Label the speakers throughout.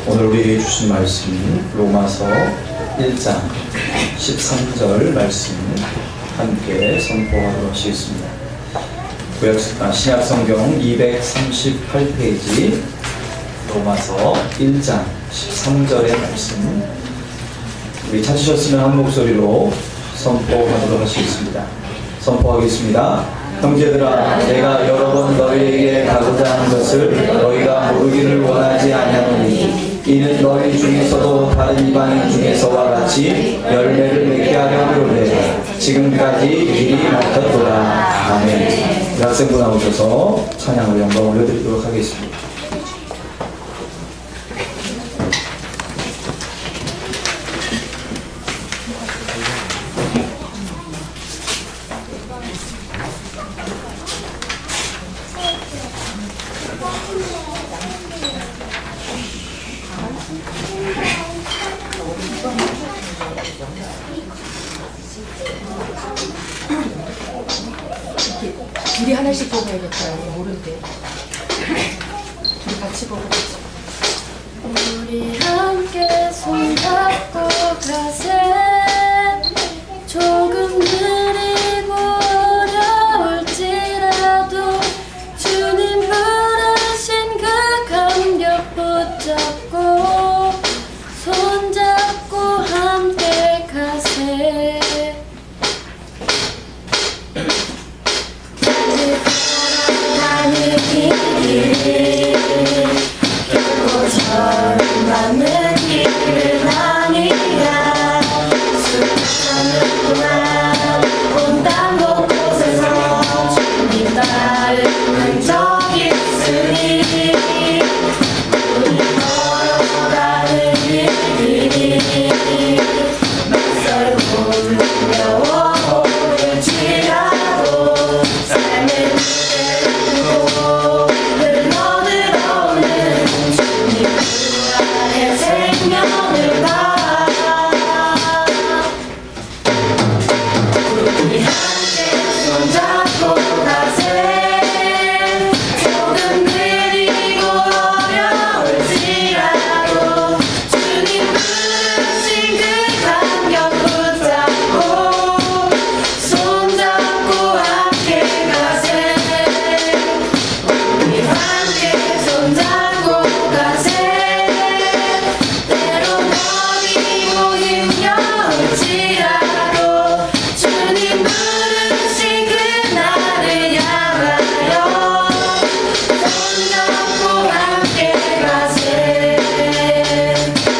Speaker 1: 오늘 우리에게 주신 말씀은 로마서 1장 13절 말씀 함께 선포하도록 하시겠습니다. 신약성경 238페이지 로마서 1장 13절의 말씀, 우리 찾으셨으면 한 목소리로 선포하도록 하시겠습니다. 선포하겠습니다. 형제들아, 내가 여러 번 너희에게 가고자 하는 것을 너희가 모르기를 원하지 아니하노니 이는 너희 중에서도 다른 이방인 중에서와 같이 열매를 맺게 하려 하노되 지금까지 일이 맡았도다. 아멘. 학생분 나오셔서 찬양으로 영광 올려드리도록 하겠습니다.
Speaker 2: 둘이 하나씩 뽑아야겠다. 모른대. 둘이 같이 뽑아야지.
Speaker 3: 우리 함께 손잡고 가세. 조금 느리고 어려울지라도 주님 부르신 그 감격 붙잡고 손잡고 함께 가세. 결코 절망의 길은 아니야. 수천 년 동안 온 땅 곳곳에서 주님 따르는 적이 있으니 우리 걸어가는 이 길이 낯설고 두려워 보일지라도 삶의 생명을 봐. 우리 함께 손잡고 가세. 조금 느리고 어려울지라도 주님 부르신 그 감격 붙잡고 손잡고 함께 가세. 우리 함께 손잡고 가세. 주님 부르신 그날을 향하여 손잡고 함께 가세.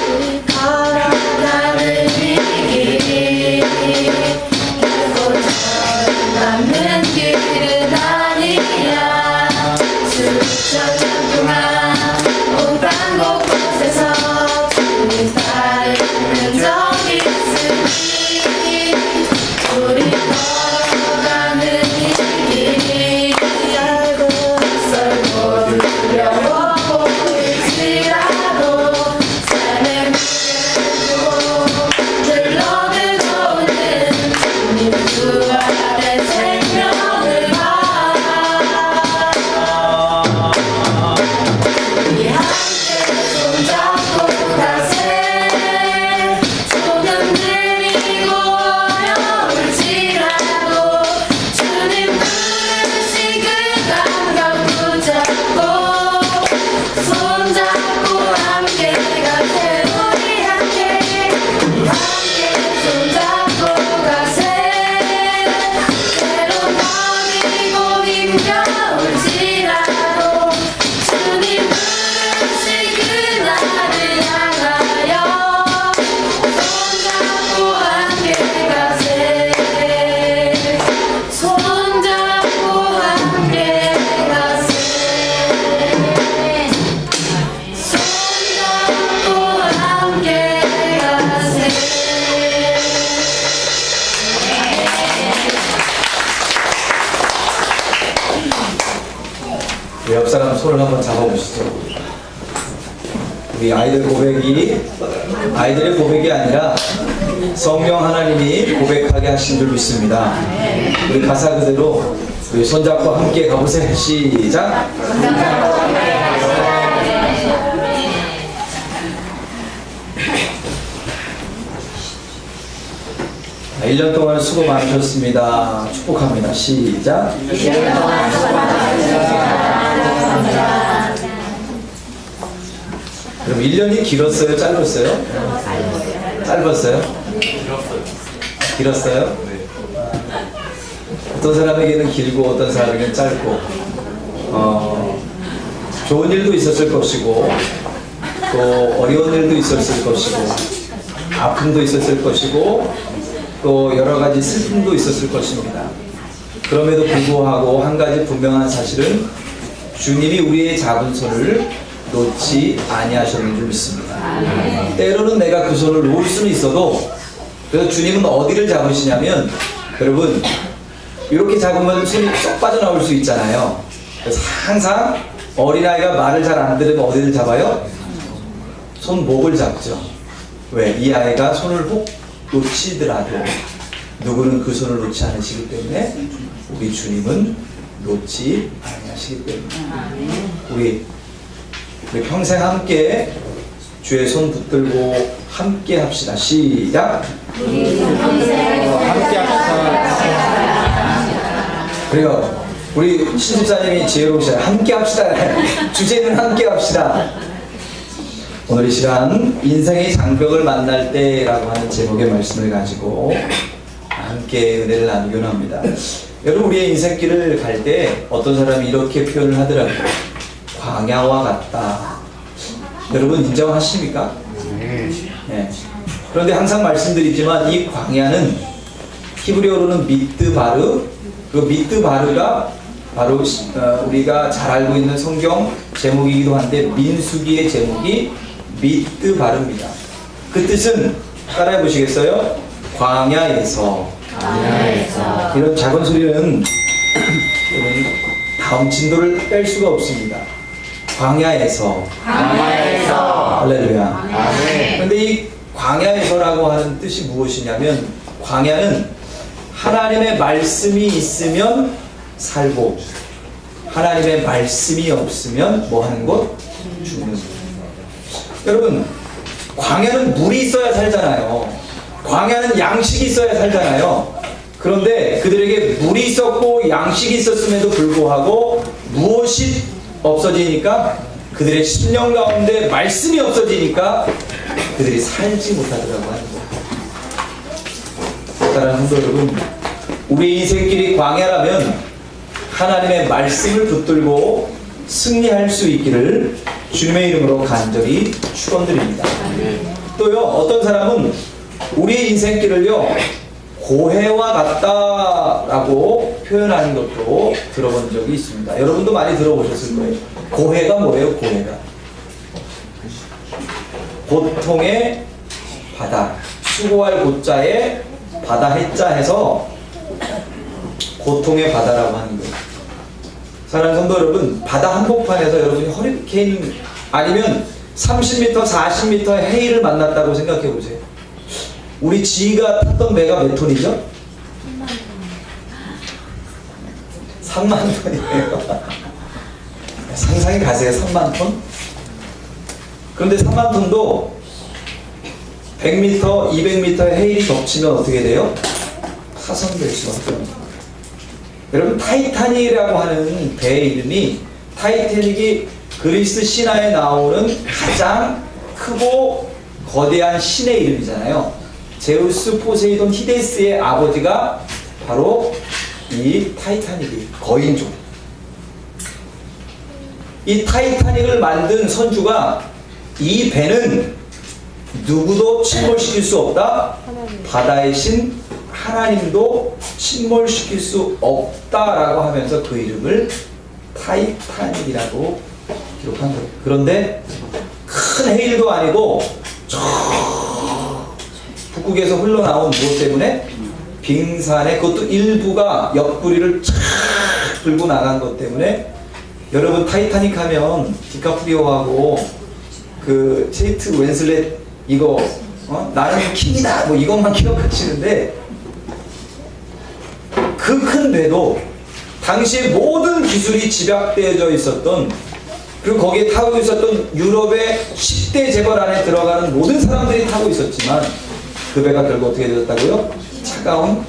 Speaker 3: 우리 걸어가는 이 길이 결코 절망는 길은 아니야. 수천 년 동안 온 땅 곳곳에서 주님 따르는 적이 있으니 우리 걸어가는 이 길이 낯설고 두려워 보일지라도 삶의 무게를 들러들어오는 주님 주 안에 생명을 봐. 우리 함께 손잡고 가세. 조금 느리고 어려울지라도 주님 부르신 그 감격 붙잡고 손잡고 함께 가세. 우리 함께 손잡고 가세. 때론 멀리고 힘겨울지라도 주님 부르신 그날을 향하여 손잡고 함께 가세. 손잡고 함께 가세. 손잡고 함께 가세.
Speaker 1: 우리 옆 사람 손을 한번 잡아보시죠. 우리 아이들의 고백이 아니라 성령 하나님이 고백하게 하신 줄 믿습니다. 우리 가사 그대로 우리 손잡고 함께 가보세요. 시작. 동안 수고 많으셨습니다. 축복합니다. 시작.
Speaker 3: 1년 동안 수고 많으셨습니다.
Speaker 1: 그럼 1년이 길었어요? 짧았어요? 짧았어요? 길었어요? 어떤 사람에게는 길고 어떤 사람에게는 짧고 좋은 일도 있었을 것이고 또 어려운 일도 있었을 것이고 아픔도 있었을 것이고 또 여러 가지 슬픔도 있었을 것입니다. 그럼에도 불구하고 한 가지 분명한 사실은 주님이 우리의 잡은 손을 놓지 아니하셨는 줄 믿습니다. 때로는 내가 그 손을 놓을 수는 있어도 그래서 주님은 어디를 잡으시냐면 여러분 이렇게 잡으면 손이 쏙 빠져나올 수 있잖아요. 그래서 항상 어린아이가 말을 잘 안 들으면 어디를 잡아요? 손목을 잡죠. 왜? 이 아이가 손을 혹 놓치더라도 누구는 그 손을 놓지 않으시기 때문에 우리 주님은 놓지 아니하시기 때문에 우리 평생 함께 주의 손 붙들고 함께 합시다. 시작.
Speaker 4: 함께 합시다.
Speaker 1: 그래요. 우리 신집사님이 지혜로우시잖아요. 함께 합시다. 주제는 함께 합시다. 오늘 이 시간 인생의 장벽을 만날 때라고 하는 제목의 말씀을 가지고 함께 은혜를 나누기로 합니다. 여러분 우리의 인생길을 갈 때 어떤 사람이 이렇게 표현을 하더라고요. 광야와 같다. 여러분 인정하십니까? 네. 그런데 항상 말씀드리지만 이 광야는 히브리어로는 미드바르, 그 미드바르가 바로 우리가 잘 알고 있는 성경 제목이기도 한데 민수기의 제목이 미드바르입니다. 그 뜻은 따라해 보시겠어요? 광야에서. 이런 작은 소리는 여러분 다음 진도를 뺄 수가 없습니다. 광야에서. 할렐루야. 그런데 이 광야에서라고 하는 뜻이 무엇이냐면 광야는 하나님의 말씀이 있으면 살고 하나님의 말씀이 없으면 뭐 하는 곳? 죽는 곳. 여러분 광야는 물이 있어야 살잖아요. 광야는 양식이 있어야 살잖아요. 그런데 그들에게 물이 있었고 양식이 있었음에도 불구하고 무엇이 없어지니까 그들의 심령 가운데 말씀이 없어지니까 그들이 살지 못하더라고 하는 거예요. 사랑하는 성도 여러분, 우리 인생길이 광야라면 하나님의 말씀을 붙들고 승리할 수 있기를 주님의 이름으로 간절히 축원드립니다. 또요 어떤 사람은 우리의 인생길을요 고해와 같다라고 표현하는 것도 들어본 적이 있습니다. 여러분도 많이 들어보셨을 거예요. 고해가 뭐예요? 고해가 고통의 바다, 수고할 고자에 바다 해자 해서 고통의 바다라고 하는 거예요. 사랑하는 성도 여러분, 바다 한복판에서 여러분이 허리케인 아니면 30m, 40m의 해일을 만났다고 생각해 보세요. 우리 지희가 탔던 배가 몇 톤이죠? 3만 톤이에요. 상상이 가세요. 3만 톤? 그런데 3만 톤도 100m, 200m의 해일이 덮치면 어떻게 돼요? 파손될 수밖에 없습니다. 여러분 타이타닉이라고 하는 배의 이름이 타이타닉이 그리스 신화에 나오는 가장 크고 거대한 신의 이름이잖아요. 제우스, 포세이돈, 히데스의 아버지가 바로 이 타이타닉이 거인족. 이 타이타닉을 만든 선주가 이 배는 누구도 침몰시킬 수 없다. 바다의 신 하나님도 침몰시킬 수 없다라고 하면서 그 이름을 타이타닉이라고 기록한 거예요. 그런데 큰 해일도 아니고 북극에서 흘러나온 무엇 때문에? 빙산의 그것도 일부가 옆구리를 착 들고 나간 것 때문에 여러분 타이타닉 하면 디카프리오하고 그 체이트 윈슬렛 이거 나는 킹이다 뭐 이것만 기억하시는데 그 큰 배도 당시에 모든 기술이 집약되어져 있었던 그리고 거기에 타고 있었던 유럽의 10대 재벌 안에 들어가는 모든 사람들이 타고 있었지만 그 배가 결국 어떻게 되었다고요? 차가운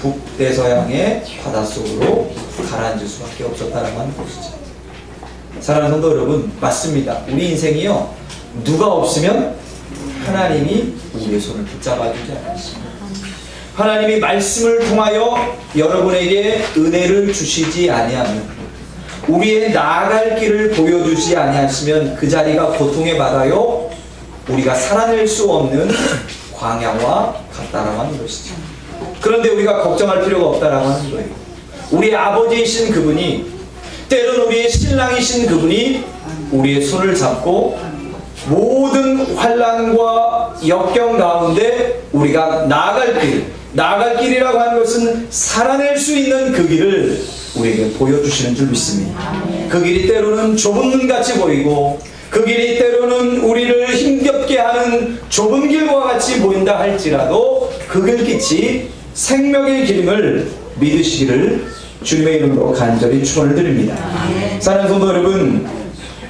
Speaker 1: 북대서양의 바닷속으로 가라앉을 수밖에 없었다는 것이죠. 사랑하는 성도 여러분, 맞습니다. 우리 인생이요, 누가 없으면 하나님이 우리의 손을 붙잡아주지 않습니다. 하나님이 말씀을 통하여 여러분에게 은혜를 주시지 아니하면, 우리의 나아갈 길을 보여주지 아니하시면 그 자리가 고통의 바다요, 우리가 살아낼 수 없는 광야와 같다라고 하는 것이죠. 그런데 우리가 걱정할 필요가 없다라고 하는 거예요. 우리 아버지이신 그분이, 때로는 우리의 신랑이신 그분이 우리의 손을 잡고 모든 환난과 역경 가운데 우리가 나아갈 길이라고 하는 것은 살아낼 수 있는 그 길을 우리에게 보여주시는 줄 믿습니다. 그 길이 때로는 좁은 문같이 보이고, 그 길이 때로는 우리를 힘겹게 하는 좁은 길과 같이 보인다 할지라도 그 길끝이 생명의 길임을 믿으시기를 주님의 이름으로 간절히 축원을 드립니다. 사랑하는 성도 여러분,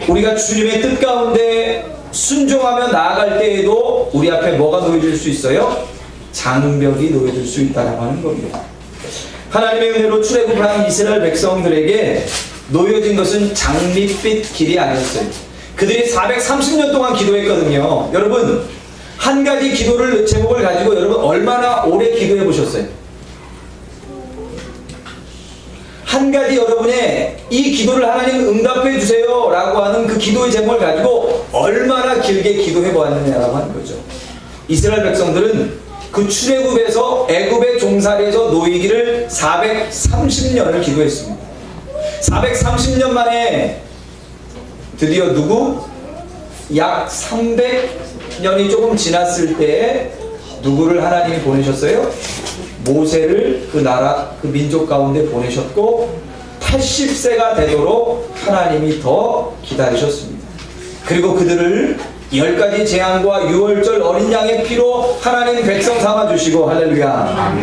Speaker 1: 우리가 주님의 뜻 가운데 순종하며 나아갈 때에도 우리 앞에 뭐가 놓여질 수 있어요? 장벽이 놓여질 수 있다고 하는 겁니다. 하나님의 은혜로 출애굽한 이스라엘 백성들에게 놓여진 것은 장밋빛 길이 아니었어요. 그들이 430년 동안 기도했거든요. 여러분, 한 가지 기도를 제목을 가지고 여러분 얼마나 오래 기도해 보셨어요? 한 가지 여러분의 이 기도를 하나님 응답해 주세요 라고 하는 그 기도의 제목을 가지고 얼마나 길게 기도해 보았느냐라고 하는 거죠. 이스라엘 백성들은 그 출애굽에서 애굽의 종살이에서 노이기를 430년을 기도했습니다. 430년 만에 드디어 누구? 약 300년이 조금 지났을 때에 누구를 하나님이 보내셨어요? 모세를 그 나라, 그 민족 가운데 보내셨고 80세가 되도록 하나님이 더 기다리셨습니다. 그리고 그들을 10가지 재앙과 6월절 어린 양의 피로 하나님 백성 삼아주시고, 할렐루야,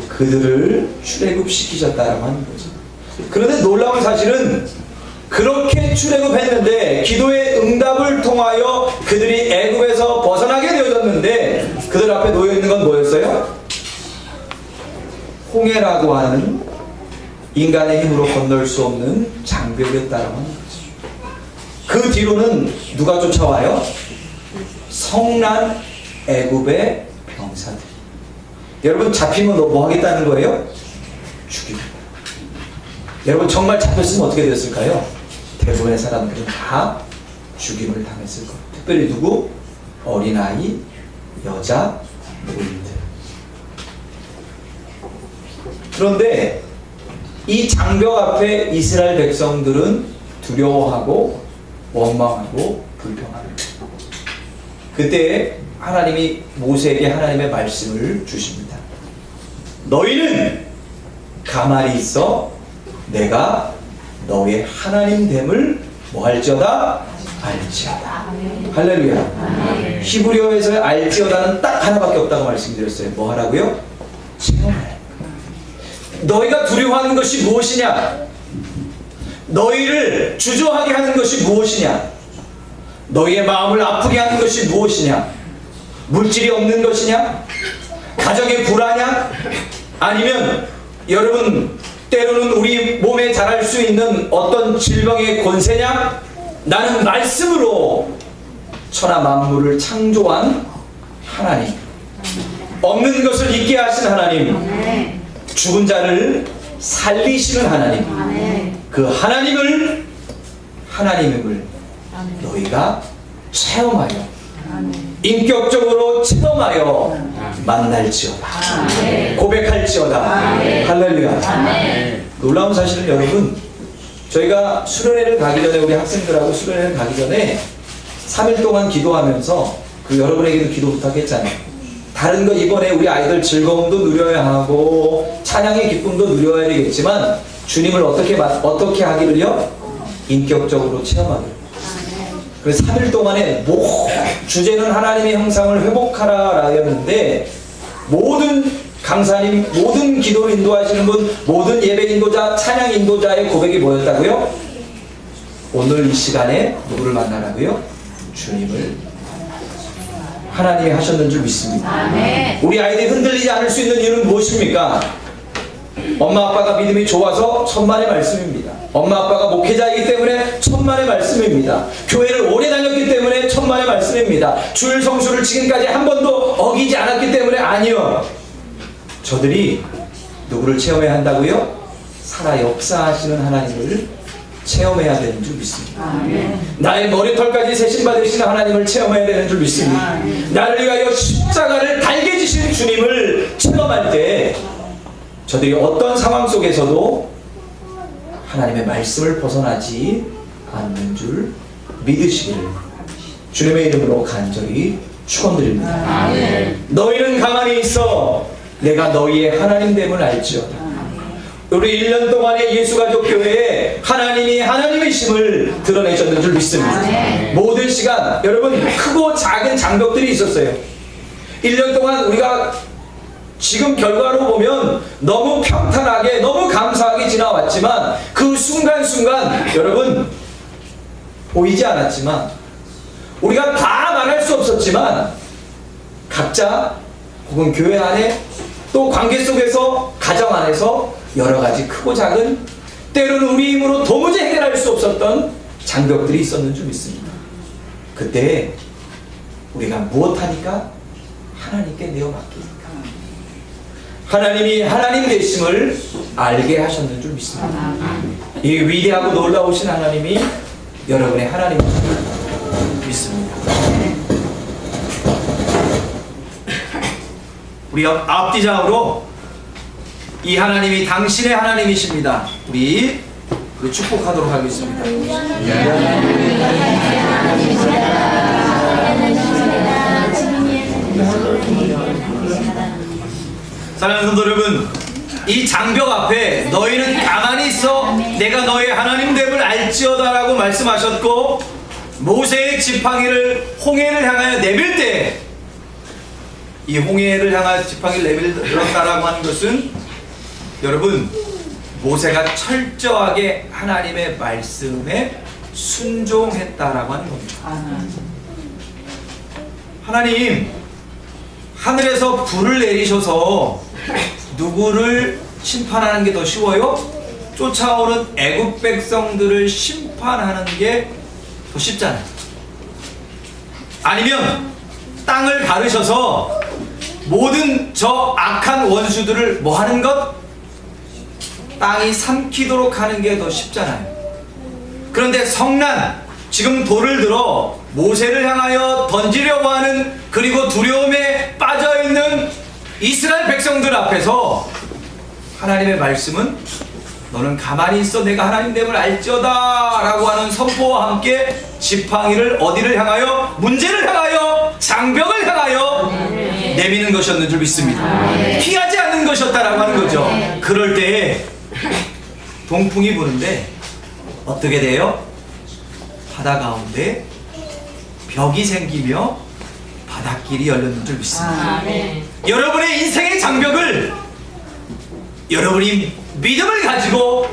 Speaker 1: 그들을 출애굽시키셨다라고 하는 거죠. 그런데 놀라운 사실은 그렇게 출애굽했는데 기도의 응답을 통하여 그들이 애굽에서 벗어나게 되어졌는데 그들 앞에 놓여있는 건 뭐였어요? 홍해라고 하는 인간의 힘으로 건널 수 없는 장벽이었다라고 하는 거죠. 그 뒤로는 누가 쫓아와요? 성난 애굽의 병사들. 여러분, 잡히면 뭐 하겠다는 거예요? 죽이고. 여러분, 정말 잡혔으면 어떻게 됐을까요? 대부분의 사람들은 다 죽임을 당했을 거예요. 특별히 누구? 어린아이, 여자, 노인들. 그런데 이 장벽 앞에 이스라엘 백성들은 두려워하고 원망하고 불평합니다. 그때 하나님이 모세에게 하나님의 말씀을 주십니다. 너희는 가만히 있어 내가 너의 하나님 됨을 뭐 할지어다? 알지어다. 할렐루야. 히브리어에서 알지어다는 딱 하나밖에 없다고 말씀드렸어요. 뭐 하라고요? 체험하라. 너희가 두려워하는 것이 무엇이냐? 너희를 주저하게 하는 것이 무엇이냐? 너희의 마음을 아프게 하는 것이 무엇이냐? 물질이 없는 것이냐? 가정의 불화냐? 아니면 여러분, 때로는 우리 몸에 자랄 수 있는 어떤 질병의 권세냐? 나는 말씀으로 천하 만물을 창조한 하나님, 없는 것을 있게 하신 하나님, 죽은 자를 살리시는 하나님, 그 하나님을 너희가 체험하여 인격적으로 체험하여 만날지어다, 고백할지어다. 할렐루야. 놀라운 사실은 여러분, 저희가 수련회를 가기 전에, 우리 학생들하고 수련회를 가기 전에 3일 동안 기도하면서 그 여러분에게도 기도 부탁했잖아요. 다른 거 이번에 우리 아이들 즐거움도 누려야 하고 찬양의 기쁨도 누려야 되겠지만 주님을 어떻게 하기를요? 인격적으로 체험하기를. 그래서 3일 동안에 주제는 하나님의 형상을 회복하라였는데, 모든 강사님, 모든 기도 인도하시는 분, 모든 예배 인도자, 찬양 인도자의 고백이 뭐였다고요? 오늘 이 시간에 누구를 만나라고요? 주님을. 하나님이 하셨는 줄 믿습니다. 우리 아이들이 흔들리지 않을 수 있는 이유는 무엇입니까? 엄마 아빠가 믿음이 좋아서 천만의 말씀입니다. 엄마 아빠가 목회자이기 때문에 천만의 말씀입니다. 교회를 오래 다녔기 때문에 천만의 말씀입니다. 주일 성수를 지금까지 한 번도 어기지 않았기 때문에 아니요. 저들이 누구를 체험해야 한다고요? 살아 역사하시는 하나님을 체험해야 되는 줄 믿습니다. 나의 머리털까지 세심받으시는 하나님을 체험해야 되는 줄 믿습니다. 나를 위하여 십자가를 달게 지신 주님을 체험할 때 저들이 어떤 상황 속에서도 하나님의 말씀을 벗어나지 않는 줄 믿으시기를 주님의 이름으로 간절히 축원드립니다. 너희는 가만히 있어 내가 너희의 하나님됨을 알지어다. 우리 1년 동안의 예수가족교회에 하나님이 하나님이심을 드러내셨는 줄 믿습니다. 모든 시간 여러분 크고 작은 장벽들이 있었어요. 1년 동안 우리가 지금 결과로 보면 너무 평탄하게 너무 감사하게 지나왔지만 그 순간순간 여러분 보이지 않았지만 우리가 다 말할 수 없었지만 각자 혹은 교회 안에 또 관계 속에서 가정 안에서 여러 가지 크고 작은 때로는 우리 힘으로 도무지 해결할 수 없었던 장벽들이 있었는 줄 믿습니다. 그때 우리가 무엇하니까 하나님께 내어 맡기니까 하나님이 하나님 되심을 알게 하셨는 줄 믿습니다. 이 위대하고 놀라우신 하나님이 여러분의 하나님인 줄 믿습니다. 우리 앞뒤장으로 이 하나님이 당신의 하나님이십니다. 우리 축복하도록 하겠습니다. 사랑하는 성도 여러분, 이 장벽 앞에 너희는 가만히 있어 내가 너의 하나님됨을 알지어다 라고 말씀하셨고 모세의 지팡이를 홍해를 향하여 내밀 때 이 홍해를 향하여 지팡이를 내밀었다라고 하는 것은 여러분 모세가 철저하게 하나님의 말씀에 순종했다라고 하는 겁니다. 하나님 하늘에서 불을 내리셔서 누구를 심판하는 게 더 쉬워요? 쫓아오는 애굽 백성들을 심판하는 게 더 쉽잖아요. 아니면 땅을 가르셔서 모든 저 악한 원수들을 뭐 하는 것? 땅이 삼키도록 하는 게 더 쉽잖아요. 그런데 성난 지금 돌을 들어 모세를 향하여 던지려고 하는 그리고 두려움에 빠져있는 이스라엘 백성들 앞에서 하나님의 말씀은 너는 가만히 있어 내가 하나님됨을 알지어다 라고 하는 선포와 함께 지팡이를 어디를 향하여? 문제를 향하여 장벽을 향하여 내미는 것이었는 줄 믿습니다. 피하지 않는 것이었다라고 하는 거죠. 그럴 때에 동풍이 부는데 어떻게 돼요? 바다 가운데 벽이 생기며 바닷길이 열렸는 줄 믿습니다. 여러분의 인생의 장벽을 여러분이 믿음을 가지고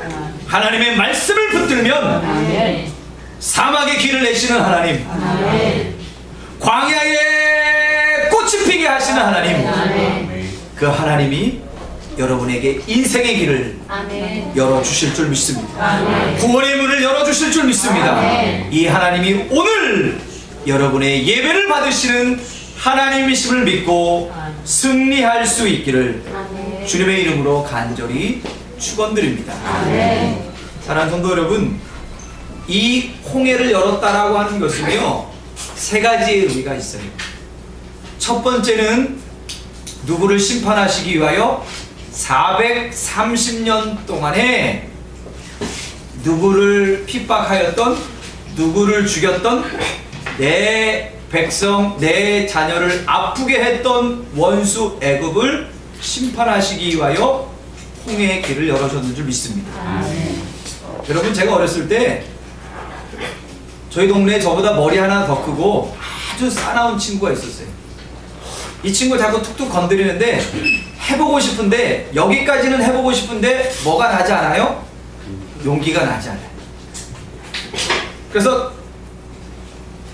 Speaker 1: 하나님의 말씀을 붙들면 사막의 길을 내시는 하나님, 광야에 꽃이 피게 하시는 하나님, 그 하나님이 여러분에게 인생의 길을 열어주실 줄 믿습니다. 구원의 문을 열어주실 줄 믿습니다. 이 하나님이 오늘 여러분의 예배를 받으시는 하나님이심을 믿고 승리할 수 있기를 주님의 이름으로 간절히 축원드립니다. 사랑하는 성도 여러분, 이 홍해를 열었다라고 하는 것은요 세 가지의 의미가 있어요. 첫 번째는 누구를 심판하시기 위하여 430년 동안에 누구를 핍박하였던, 누구를 죽였던, 내 백성, 내 자녀를 아프게 했던 원수 애굽을 심판하시기 위하여 홍해의 길을 열어줬는 줄 믿습니다. 여러분, 제가 어렸을 때 저희 동네에 저보다 머리 하나 더 크고 아주 싸나운 친구가 있었어요. 이 친구 자꾸 툭툭 건드리는데 해보고 싶은데, 여기까지는 해보고 싶은데 뭐가 나지 않아요? 용기가 나지 않아요. 그래서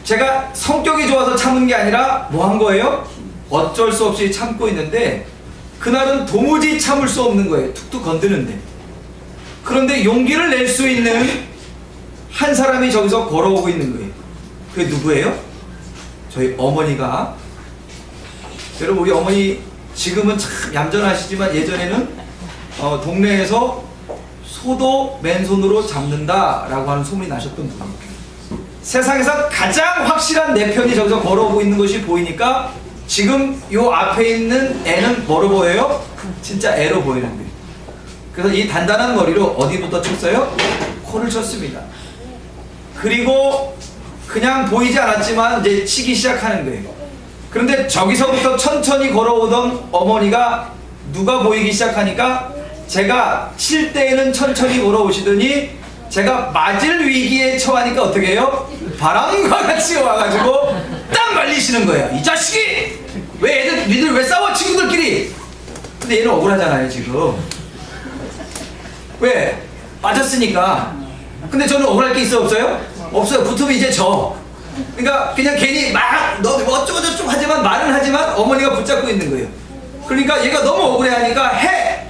Speaker 1: 제가 성격이 좋아서 참은 게 아니라 뭐 한 거예요? 어쩔 수 없이 참고 있는데 그날은 도무지 참을 수 없는 거예요. 툭툭 건드는데. 그런데 용기를 낼 수 있는 한 사람이 저기서 걸어오고 있는 거예요. 그게 누구예요? 저희 어머니가. 여러분, 우리 어머니 지금은 참 얌전하시지만 예전에는 동네에서 소도 맨손으로 잡는다라고 하는 소문이 나셨던 분이에요. 세상에서 가장 확실한 내 편이 저기서 걸어오고 있는 것이 보이니까 지금 요 앞에 있는 애는 뭐로 보여요? 진짜 애로 보이는 거예요. 그래서 이 단단한 머리로 어디부터 쳤어요? 코를 쳤습니다. 그리고 그냥 보이지 않았지만 이제 치기 시작하는 거예요. 그런데 저기서부터 천천히 걸어오던 어머니가 누가 보이기 시작하니까 제가 칠 때에는 천천히 걸어오시더니 제가 맞을 위기에 처하니까 어떻게 해요? 바람과 같이 와가지고 딱 말리시는 거예요. 이 자식이! 왜 니들 왜 싸워 친구들끼리? 근데 얘는 억울하잖아요 지금. 왜? 맞았으니까. 근데 저는 억울할 게 있어 없어요? 없어요. 붙으면 이제 져. 그러니까 그냥 괜히 막 너 어쩌고저쩌고 하지만 말은 하지만 어머니가 붙잡고 있는 거예요. 그러니까 얘가 너무 억울해하니까 해!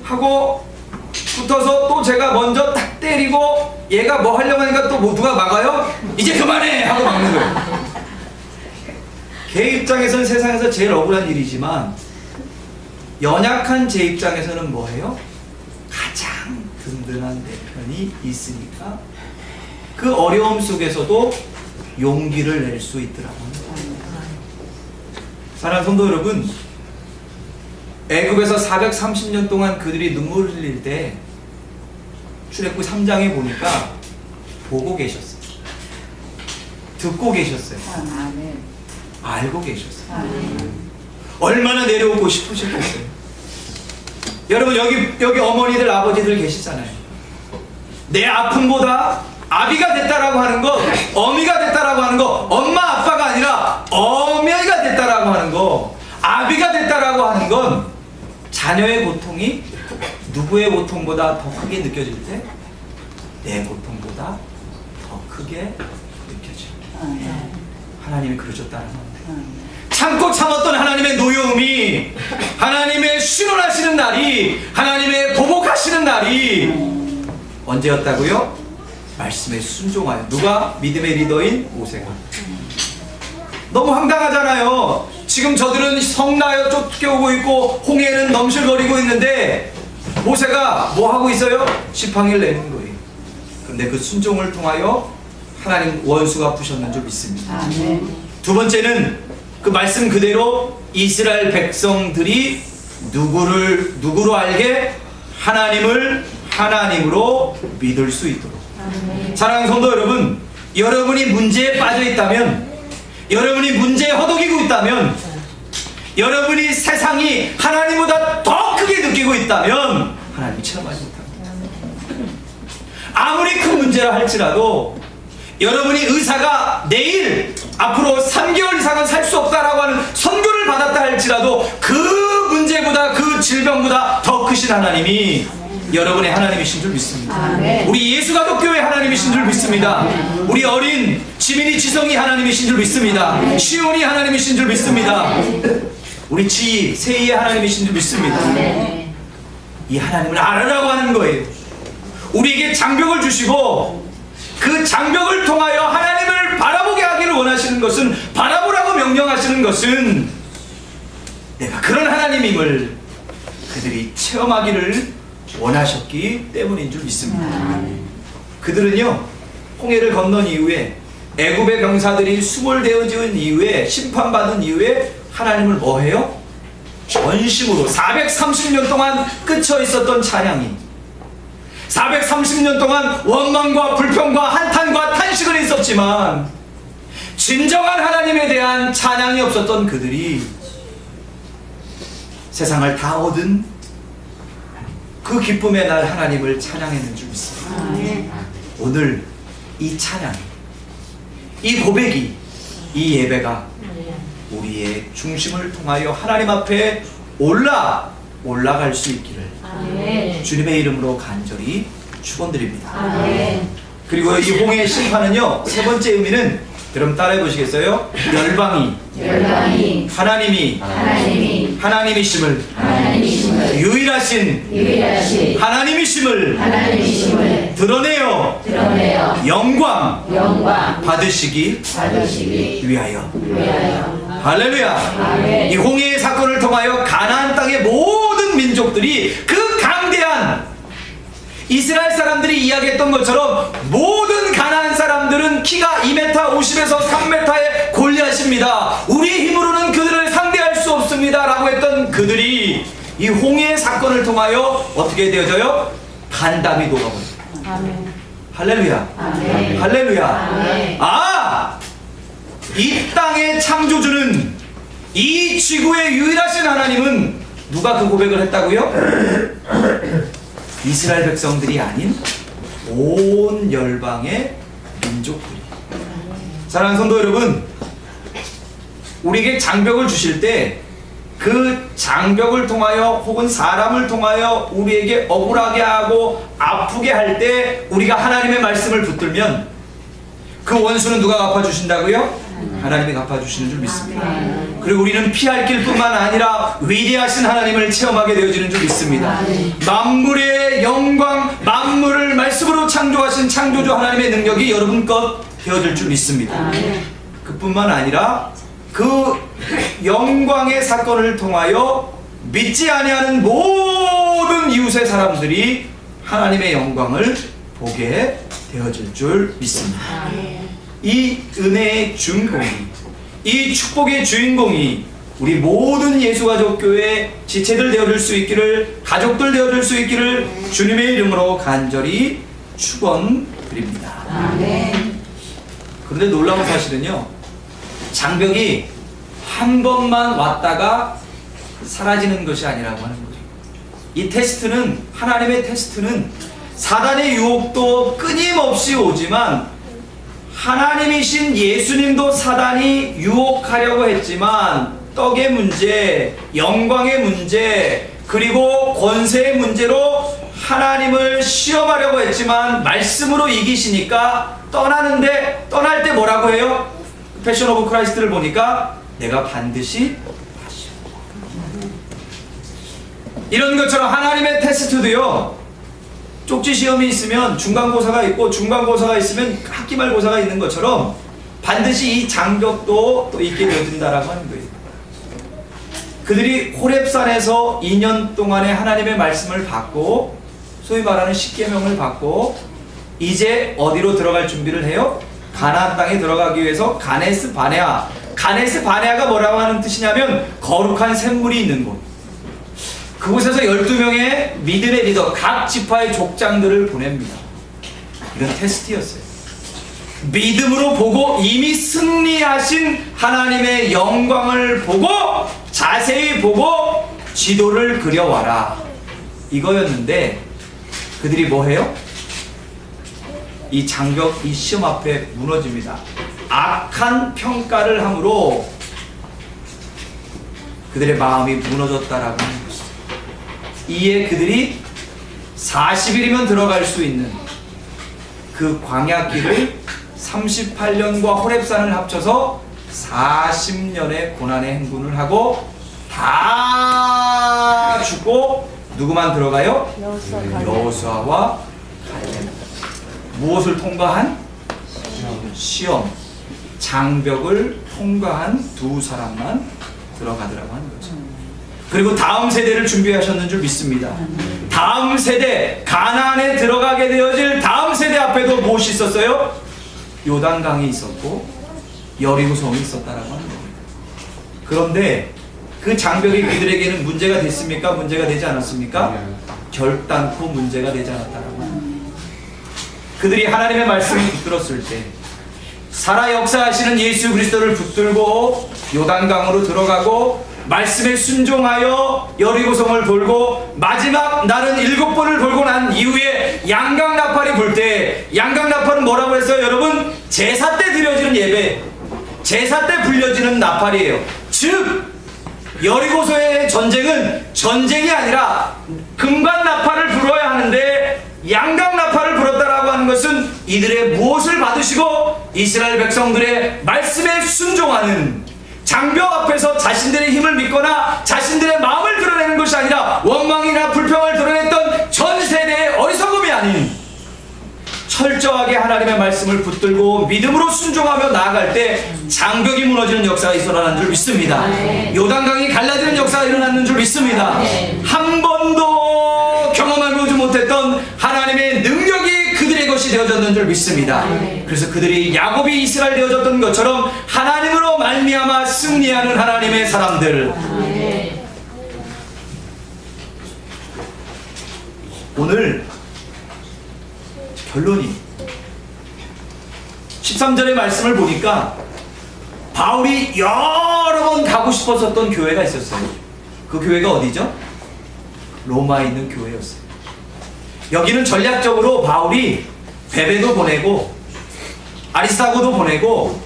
Speaker 1: 하고 붙어서 또 제가 먼저 딱 때리고 얘가 뭐 하려고 하니까 또 뭐 누가 막아요? 이제 그만해! 하고 막는 거예요. 걔 입장에서는 세상에서 제일 억울한 일이지만 연약한 제 입장에서는 뭐예요? 가장 든든한 내 편이 있으니까 그 어려움 속에서도 용기를 낼 수 있더라고요. 사랑하는 성도 여러분, 애굽에서 430년 동안 그들이 눈물을 흘릴 때 출애굽기 3장에 보니까 보고 계셨어요. 듣고 계셨어요. 알고 계셨어요. 얼마나 내려오고 싶으셨겠어요. 여러분 여기 어머니들 아버지들 계시잖아요. 내 아픔보다 아비가 됐다라고 하는 거, 어미가 됐다라고 하는 거, 엄마 아빠가 아니라 어머니가 됐다라고 하는 거, 아비가 됐다라고 하는 건 자녀의 고통이 누구의 고통보다 더 크게 느껴질 때 내 고통보다 더 크게 느껴져요. 하나님이 그러셨다는 겁니다. 참고 참았던 하나님의 노여움이, 하나님의 신원하시는 날이, 하나님의 보복하시는 날이 언제였다고요? 말씀에 순종하여. 누가? 믿음의 리더인 모세가. 너무 황당하잖아요. 지금 저들은 성나여 쫓겨오고 있고 홍해는 넘실거리고 있는데 모세가 뭐 하고 있어요? 지팡이를 내는 거예요. 그런데 그 순종을 통하여 하나님 원수가 부셨는 줄 믿습니다. 두 번째는 그 말씀 그대로 이스라엘 백성들이 누구로 알게? 하나님을 하나님으로 믿을 수 있도록. 사랑하는 성도 여러분, 여러분이 문제에 빠져 있다면, 여러분이 문제에 허덕이고 있다면, 여러분이 세상이 하나님보다 더 크게 느끼고 있다면 하나님이 체험하지 못합니다. 아무리 큰 문제라 할지라도 여러분이 의사가 내일 앞으로 3개월 이상은 살 수 없다라고 하는 선고를 받았다 할지라도 그 문제보다 그 질병보다 더 크신 하나님이 여러분의 하나님이신 줄 믿습니다. 우리 예수가족교회 하나님이신 줄 믿습니다. 우리 어린 지민이 지성이 하나님이신 줄 믿습니다. 시온이 하나님이신 줄 믿습니다. 우리 지희 세희의 하나님이신 줄 믿습니다. 이 하나님을 알아라고 하는 거예요. 우리에게 장벽을 주시고 그 장벽을 통하여 하나님을 바라보게 하기를 원하시는 것은, 바라보라고 명령하시는 것은 내가 그런 하나님임을 그들이 체험하기를 원하셨기 때문인 줄 믿습니다. 그들은요, 홍해를 건넌 이후에 애굽의 병사들이 수몰되어 지은 이후에, 심판받은 이후에 하나님을 뭐 해요? 전심으로 430년 동안 끊쳐 있었던 찬양이, 430년 동안 원망과 불평과 한탄과 탄식은 있었지만 진정한 하나님에 대한 찬양이 없었던 그들이 세상을 다 얻은 그 기쁨의 날 하나님을 찬양했는 줄 믿습니다. 오늘 이 찬양, 이 고백이, 이 예배가 우리의 중심을 통하여 하나님 앞에 올라갈 수 있기를 주님의 이름으로 간절히 축원드립니다. 그리고 이 홍해의 심판은요, 세 번째 의미는 여러분 따라해 보시겠어요? 열방이 하나님이심을 유일하신 하나님이심을 드러내어 영광 받으시기 위하여. 할렐루야. 이 홍해의 사건을 통하여 가나안 땅의 모든 민족들이 그 강대한 이스라엘 사람들이 이야기했던 것처럼 모든 가나안 사람들은 키가 2m 50에서 3m의 골리앗입니다. 우리의 힘으로는 그들을 상대할 수 없습니다 라고 했던 그들이 이 홍해의 사건을 통하여 어떻게 되어져요? 간담이 녹아버립니다. 할렐루야. 할렐루야. 이 땅의 창조주는, 이 지구의 유일하신 하나님은 누가 그 고백을 했다고요? 이스라엘 백성들이 아닌 온 열방의 민족들이. 사랑하는 성도 여러분, 우리에게 장벽을 주실 때 그 장벽을 통하여 혹은 사람을 통하여 우리에게 억울하게 하고 아프게 할 때 우리가 하나님의 말씀을 붙들면 그 원수는 누가 갚아주신다고요? 하나님이 갚아주시는 줄 믿습니다. 그리고 우리는 피할 길뿐만 아니라 위대하신 하나님을 체험하게 되어지는 줄 믿습니다. 만물의 영광, 만물을 말씀으로 창조하신 창조주 하나님의 능력이 여러분 것 되어질 줄 믿습니다. 그뿐만 아니라 그 영광의 사건을 통하여 믿지 아니하는 모든 이웃의 사람들이 하나님의 영광을 보게 되어질 줄 믿습니다. 이 은혜의 주인공이, 이 축복의 주인공이 우리 모든 예수가족교회 지체들 되어줄 수 있기를, 가족들 되어줄 수 있기를 주님의 이름으로 간절히 축원드립니다. 그런데 놀라운 사실은요, 장벽이 한 번만 왔다가 사라지는 것이 아니라고 하는 거죠. 이 테스트는, 하나님의 테스트는 사단의 유혹도 끊임없이 오지만 하나님이신 예수님도 사단이 유혹하려고 했지만 떡의 문제, 영광의 문제, 그리고 권세의 문제로 하나님을 시험하려고 했지만 말씀으로 이기시니까 떠나는데, 떠날 때 뭐라고 해요? 패션 오브 크라이스트를 보니까 내가 반드시 하시오. 이런 것처럼 하나님의 테스트도요, 쪽지 시험이 있으면 중간고사가 있고 중간고사가 있으면 학기말고사가 있는 것처럼 반드시 이 장벽도 또 있게 되어진다라고 하는 거예요. 그들이 호렙산에서 2년 동안의 하나님의 말씀을 받고 소위 말하는 십계명을 받고 이제 어디로 들어갈 준비를 해요? 가나안 땅에 들어가기 위해서 가네스 바네아. 가네스 바네아가 뭐라고 하는 뜻이냐면 거룩한 샘물이 있는 곳. 그곳에서 12명의 믿음의 리더, 각 지파의 족장들을 보냅니다. 이건 테스트였어요. 믿음으로 보고 이미 승리하신 하나님의 영광을 보고 자세히 보고 지도를 그려와라, 이거였는데 그들이 뭐 해요? 이 장벽, 이 시험 앞에 무너집니다. 악한 평가를 함으로 그들의 마음이 무너졌다라고 하는 것이죠. 이에 그들이 40일이면 들어갈 수 있는 그 광야길을 38년과 호렙산을 합쳐서 40년의 고난의 행군을 하고 다 죽고 누구만 들어가요? 여호수아와 갈렙. 무엇을 통과한? 시험, 장벽을 통과한 두 사람만 들어가더라고 하는 거죠. 그리고 다음 세대를 준비하셨는 줄 믿습니다. 다음 세대, 가나안에 들어가게 되어질 다음 세대 앞에도 무엇이 있었어요? 요단강이 있었고 여리고성이 있었다라고 하는 겁니다. 그런데 그 장벽이 그들에게는 문제가 됐습니까? 문제가 되지 않았습니까? 결단코 문제가 되지 않았다라고 합니다. 그들이 하나님의 말씀을 붙들었을 때 살아 역사하시는 예수 그리스도를 붙들고 요단강으로 들어가고 말씀에 순종하여 여리고성을 돌고 마지막 날은 7번을 돌고 난 이후에 양강나팔이 불 때, 양강나팔은 뭐라고 했어요 여러분? 제사 때 드려지는 예배, 제사 때 불려지는 나팔이에요. 즉 여리고서의 전쟁은 전쟁이 아니라 금관 나팔을 불어야 하는데 양강 나팔을 불었다라고 하는 것은 이들의 무엇을 받으시고 이스라엘 백성들의 말씀에 순종하는, 장벽 앞에서 자신들의 힘을 믿거나 자신들의 마음을 드러내는 것이 아니라 원망이나 불평을 드러냈던 전 세대의 어리석음이 아닌, 철저하게 하나님의 말씀을 붙들고 믿음으로 순종하며 나아갈 때 장벽이 무너지는 역사가 일어나는 줄 믿습니다. 요단강이 갈라지는 역사가 일어나는 줄 믿습니다. 한 번도 경험해보지 못했던 하나님의 능력이 그들의 것이 되어졌는 줄 믿습니다. 그래서 그들이 야곱이 이스라엘 되어졌던 것처럼 하나님으로 말미암아 승리하는 하나님의 사람들. 오늘 결론이 13절의 말씀을 보니까 바울이 여러 번 가고 싶었었던 교회가 있었어요. 그 교회가 어디죠? 로마에 있는 교회였어요. 여기는 전략적으로 바울이 베베도 보내고 아리스타고도 보내고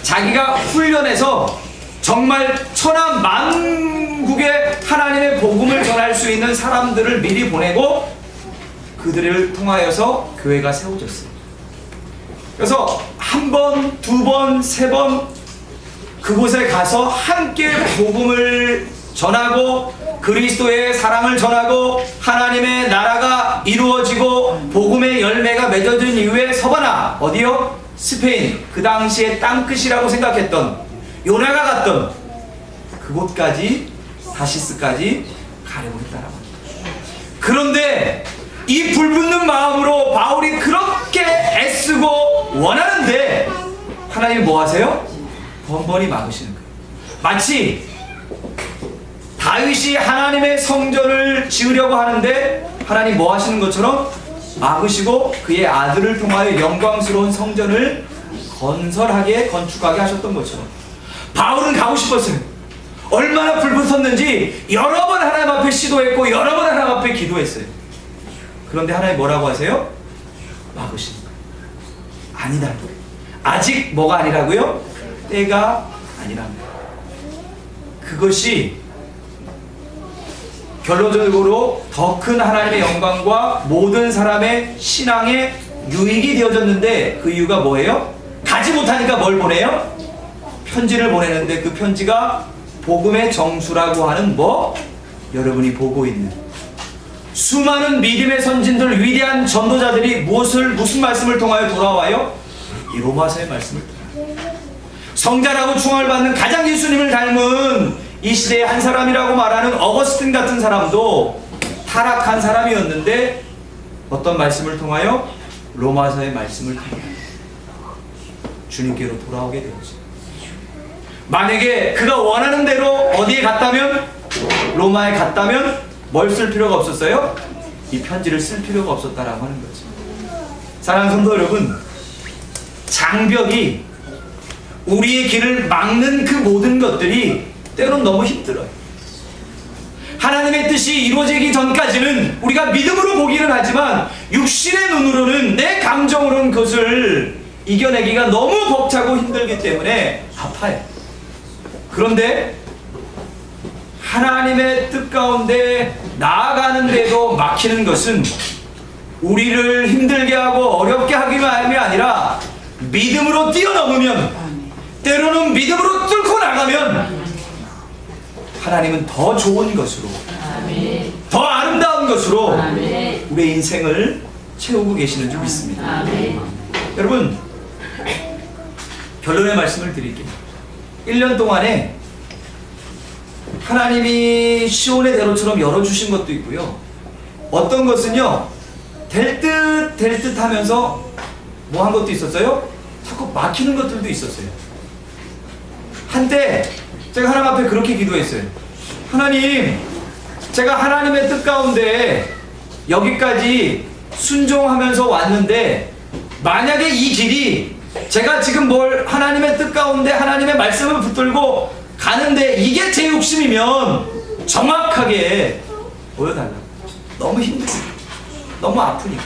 Speaker 1: 자기가 훈련해서 정말 천하 만국에 하나님의 복음을 전할 수 있는 사람들을 미리 보내고 그들을 통하여서 교회가 세워졌어요. 그래서 한 번, 두 번, 세 번 그곳에 가서 함께 복음을 전하고 그리스도의 사랑을 전하고 하나님의 나라가 이루어지고 복음의 열매가 맺어진 이후에 서바나, 어디요? 스페인, 그 당시에 땅끝이라고 생각했던, 요나가 갔던 그곳까지, 다시스까지 가려고 했다라고 합니다. 그런데 이 불붙는 마음으로 바울이 그렇게 애쓰고 원하는데 하나님이 뭐 하세요? 번번이 막으시는 거예요. 마치 다윗이 하나님의 성전을 지으려고 하는데 하나님 뭐 하시는 것처럼 막으시고 그의 아들을 통하여 영광스러운 성전을 건설하게, 건축하게 하셨던 것처럼 바울은 가고 싶었어요. 얼마나 불붙었는지 여러 번 하나님 앞에 시도했고 여러 번 하나님 앞에 기도했어요. 그런데 하나님 뭐라고 하세요? 막으시는 거예요. 아니다. 아직 뭐가 아니라고요? 때가 아니라는 거예요. 그것이 결론적으로 더 큰 하나님의 영광과 모든 사람의 신앙의 유익이 되어졌는데 그 이유가 뭐예요? 가지 못하니까 뭘 보내요? 편지를 보내는데 그 편지가 복음의 정수라고 하는 뭐? 여러분이 보고 있는 수많은 믿음의 선진들, 위대한 전도자들이 무슨 말씀을 통하여 돌아와요? 이 로마서의 말씀을 통하여. 성자라고 충을 받는 가장 예수님을 닮은 이 시대의 한 사람이라고 말하는 어거스틴 같은 사람도 타락한 사람이었는데 어떤 말씀을 통하여? 로마서의 말씀을 통하여 주님께로 돌아오게 되었죠. 만약에 그가 원하는 대로 어디에 갔다면, 로마에 갔다면 뭘 쓸 필요가 없었어요? 이 편지를 쓸 필요가 없었다라고 하는 거죠. 사랑하는 성도 여러분, 장벽이 우리의 길을 막는 그 모든 것들이 때로는 너무 힘들어요. 하나님의 뜻이 이루어지기 전까지는 우리가 믿음으로 보기는 하지만 육신의 눈으로는, 내 감정으로는 그것을 이겨내기가 너무 벅차고 힘들기 때문에 아파요. 그런데 하나님의 뜻 가운데 나아가는데도 막히는 것은 우리를 힘들게 하고 어렵게 하기만이 아니라 믿음으로 뛰어넘으면, 때로는 믿음으로 뚫고 나가면 하나님은 더 좋은 것으로, 더 아름다운 것으로 우리의 인생을 채우고 계시는 줄 믿습니다. 여러분, 결론의 말씀을 드릴게요. 1년 동안에 하나님이 시온의 대로처럼 열어주신 것도 있고요. 어떤 것은요, 될 듯 하면서 뭐 한 것도 있었어요? 자꾸 막히는 것들도 있었어요. 한때 제가 하나님 앞에 그렇게 기도했어요. 하나님, 제가 하나님의 뜻 가운데 여기까지 순종하면서 왔는데 만약에 이 길이 제가 지금 뭘 하나님의 뜻 가운데 하나님의 말씀을 붙들고 가는데 이게 제 욕심이면 정확하게 보여달라고. 너무 힘들어요. 너무 아프니까.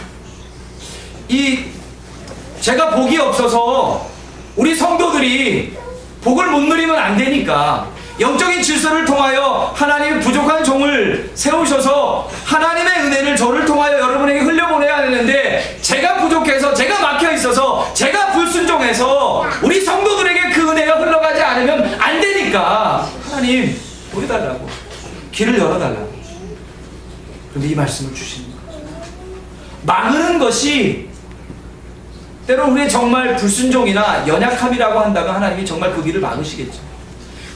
Speaker 1: 제가 복이 없어서 우리 성도들이 복을 못 누리면 안 되니까 영적인 질서를 통하여 하나님의 부족한 종을 세우셔서 하나님의 은혜를 저를 통하여 여러분에게 흘려보내야 되는데, 제가 부족해서, 제가 막혀있어서, 제가 불순종해서 우리 성도들에게 그 은혜가 흘러가지 않으면 안 되니까 하나님 보여달라고, 길을 열어달라고. 그런데 이 말씀을 주시는 거예요. 막는 것이 때로 우리의 정말 불순종이나 연약함이라고 한다면 하나님이 정말 그 길을 막으시겠죠.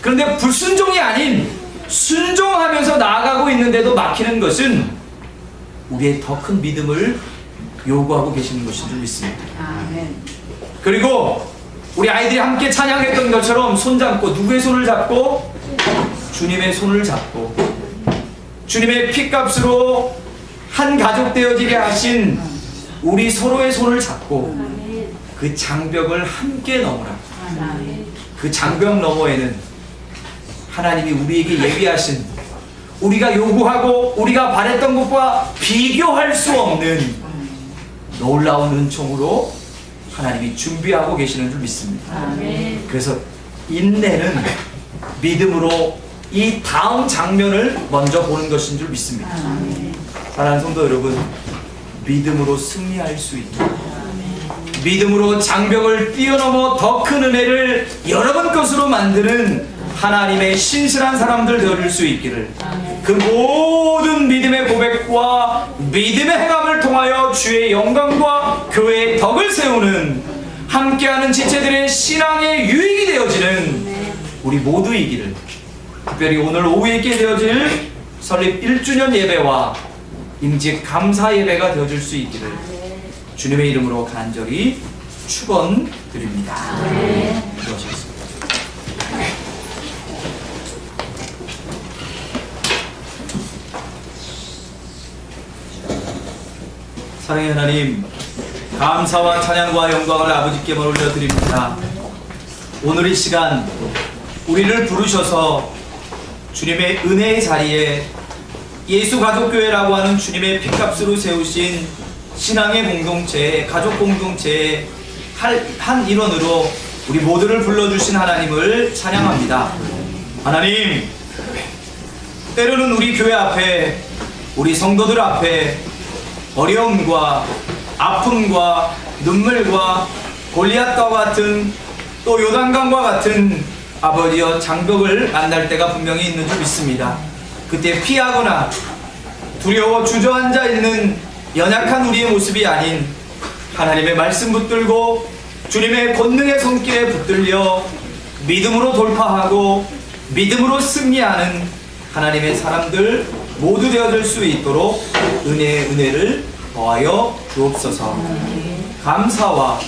Speaker 1: 그런데 불순종이 아닌 순종하면서 나아가고 있는데도 막히는 것은 우리의 더 큰 믿음을 요구하고 계시는 것인 줄 믿습니다. 그리고 우리 아이들이 함께 찬양했던 것처럼 손잡고, 누구의 손을 잡고? 주님의 손을 잡고, 주님의 피값으로 한 가족 되어지게 하신 우리 서로의 손을 잡고 그 장벽을 함께 넘으라. 그 장벽 너머에는 하나님이 우리에게 예비하신, 우리가 요구하고 우리가 바랬던 것과 비교할 수 없는 놀라운 은총으로 하나님이 준비하고 계시는 줄 믿습니다. 그래서 인내는 믿음으로 이 다음 장면을 먼저 보는 것인 줄 믿습니다. 사랑하는 성도 여러분, 믿음으로 승리할 수 있도록, 믿음으로 장벽을 뛰어넘어 더 큰 은혜를 여러분 것으로 만드는 하나님의 신실한 사람들 되어줄 수 있기를, 그 모든 믿음의 고백과 믿음의 행함을 통하여 주의 영광과 교회의 덕을 세우는, 함께하는 지체들의 신앙의 유익이 되어지는 우리 모두이기를, 특별히 오늘 오후에 있게 되어질 설립 1주년 예배와 임직 감사 예배가 되어질 수 있기를 주님의 이름으로 간절히 축원드립니다. 기도하시겠습니다. 사랑의 하나님, 감사와 찬양과 영광을 아버지께만 올려드립니다. 오늘 이 시간 우리를 부르셔서 주님의 은혜의 자리에 예수가족교회라고 하는 주님의 피값으로 세우신 신앙의 공동체, 가족 공동체의 한 일원으로 우리 모두를 불러주신 하나님을 찬양합니다. 하나님, 때로는 우리 교회 앞에, 우리 성도들 앞에 어려움과 아픔과 눈물과 골리앗과 같은, 또 요단강과 같은 아버지여 장벽을 만날 때가 분명히 있는 줄 믿습니다. 그때 피하거나 두려워 주저앉아 있는 연약한 우리의 모습이 아닌, 하나님의 말씀 붙들고 주님의 권능의 손길에 붙들려 믿음으로 돌파하고 믿음으로 승리하는 하나님의 사람들 모두 되어줄 수 있도록 은혜의 은혜를 더하여 주옵소서. 감사와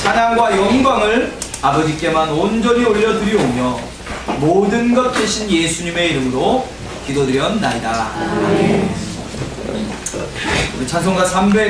Speaker 1: 찬양과 영광을 아버지께만 온전히 올려드리오며 모든 것 되신 예수님의 이름으로 기도드렸나이다. 우리 찬송가 300